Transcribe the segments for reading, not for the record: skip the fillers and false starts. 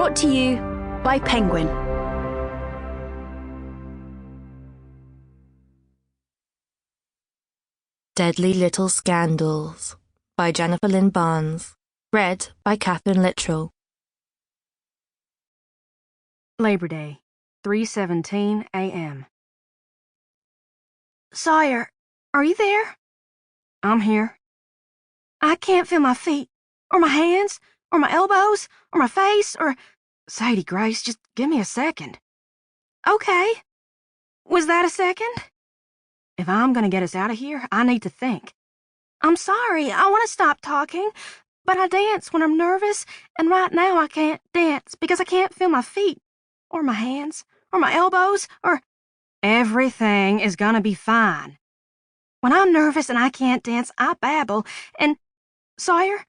Brought to you by Penguin. Deadly Little Scandals by Jennifer Lynn Barnes. Read by Katherine Littrell. Labor Day, 3:17 a.m. Sawyer, are you there? I'm here. I can't feel my feet, or my hands, or my elbows, or my face, or... Sadie Grace, just give me a second. Okay. Was that a second? If I'm gonna get us out of here, I need to think. I'm sorry, I want to stop talking, but I dance when I'm nervous, and right now I can't dance because I can't feel my feet, or my hands, or my elbows, or... Everything is gonna be fine. When I'm nervous and I can't dance, I babble, and... Sawyer,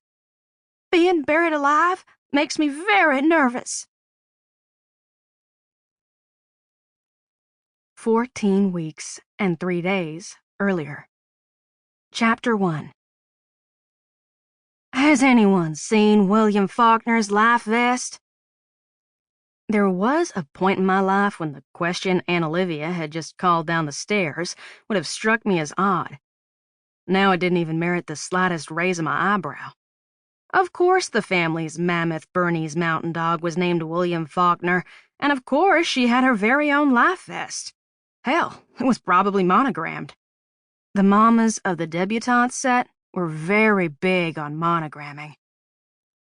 being buried alive makes me very nervous. 14 weeks and 3 days earlier. Chapter 1. Has anyone seen William Faulkner's life vest? There was a point in my life when the question Aunt Olivia had just called down the stairs would have struck me as odd. Now it didn't even merit the slightest raise of my eyebrow. Of course the family's mammoth Bernese mountain dog was named William Faulkner, and of course she had her very own life vest. Hell, it was probably monogrammed. The mamas of the debutante set were very big on monogramming.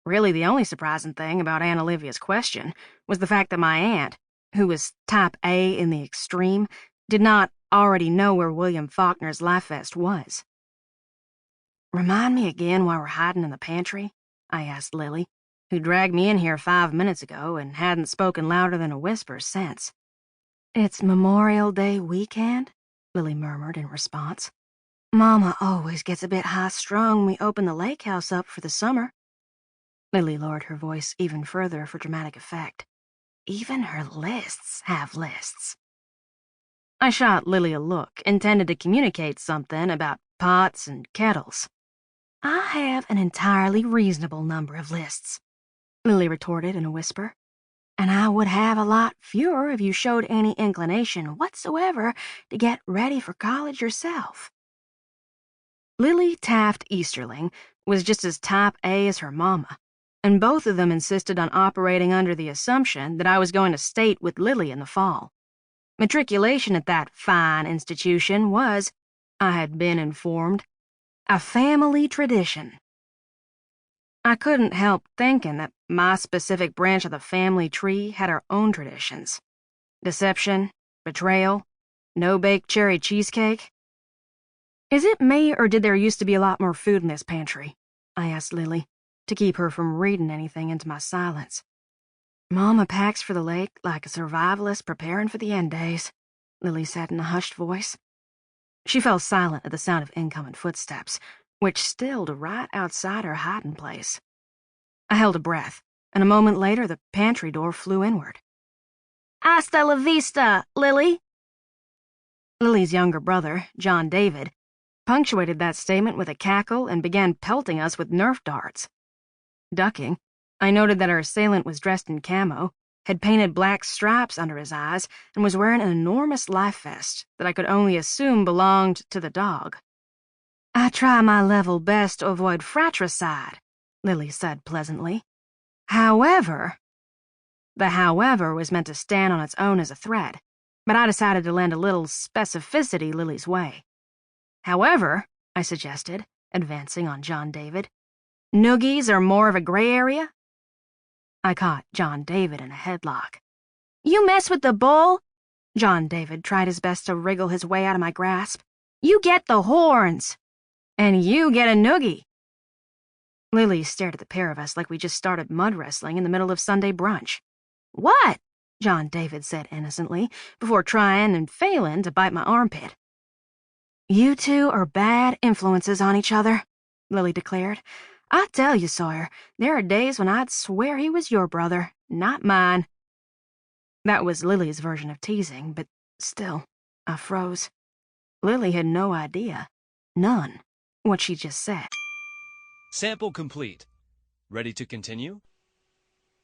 Really, the only surprising thing about Aunt Olivia's question was the fact that my aunt, who was type A in the extreme, did not already know where William Faulkner's life vest was. Remind me again why we're hiding in the pantry? I asked Lily, who dragged me in here 5 minutes ago and hadn't spoken louder than a whisper since. It's Memorial Day weekend, Lily murmured in response. Mama always gets a bit high-strung when we open the lake house up for the summer. Lily lowered her voice even further for dramatic effect. Even her lists have lists. I shot Lily a look intended to communicate something about pots and kettles. I have an entirely reasonable number of lists, Lily retorted in a whisper. And I would have a lot fewer if you showed any inclination whatsoever to get ready for college yourself. Lily Taft Easterling was just as type A as her mama, and both of them insisted on operating under the assumption that I was going to state with Lily in the fall. Matriculation at that fine institution was, I had been informed, a family tradition. I couldn't help thinking that my specific branch of the family tree had our own traditions. Deception, betrayal, no-bake cherry cheesecake. Is it me, or did there used to be a lot more food in this pantry? I asked Lily, to keep her from reading anything into my silence. Mama packs for the lake like a survivalist preparing for the end days, Lily said in a hushed voice. She fell silent at the sound of incoming footsteps, which stilled right outside her hiding place. I held a breath, and a moment later the pantry door flew inward. Hasta la vista, Lily! Lily's younger brother, John David, punctuated that statement with a cackle and began pelting us with Nerf darts. Ducking, I noted that our assailant was dressed in camo, had painted black stripes under his eyes, and was wearing an enormous life vest that I could only assume belonged to the dog. I try my level best to avoid fratricide, Lily said pleasantly. However... The however was meant to stand on its own as a threat, but I decided to lend a little specificity Lily's way. However, I suggested, advancing on John David, noogies are more of a gray area? I caught John David in a headlock. You mess with the bull? John David tried his best to wriggle his way out of my grasp. You get the horns. And you get a noogie. Lily stared at the pair of us like we just started mud wrestling in the middle of Sunday brunch. What? John David said innocently, before trying and failing to bite my armpit. You two are bad influences on each other, Lily declared. I tell you, Sawyer, there are days when I'd swear he was your brother, not mine. That was Lily's version of teasing, but still, I froze. Lily had no idea, none, what she just said. Sample complete. Ready to continue?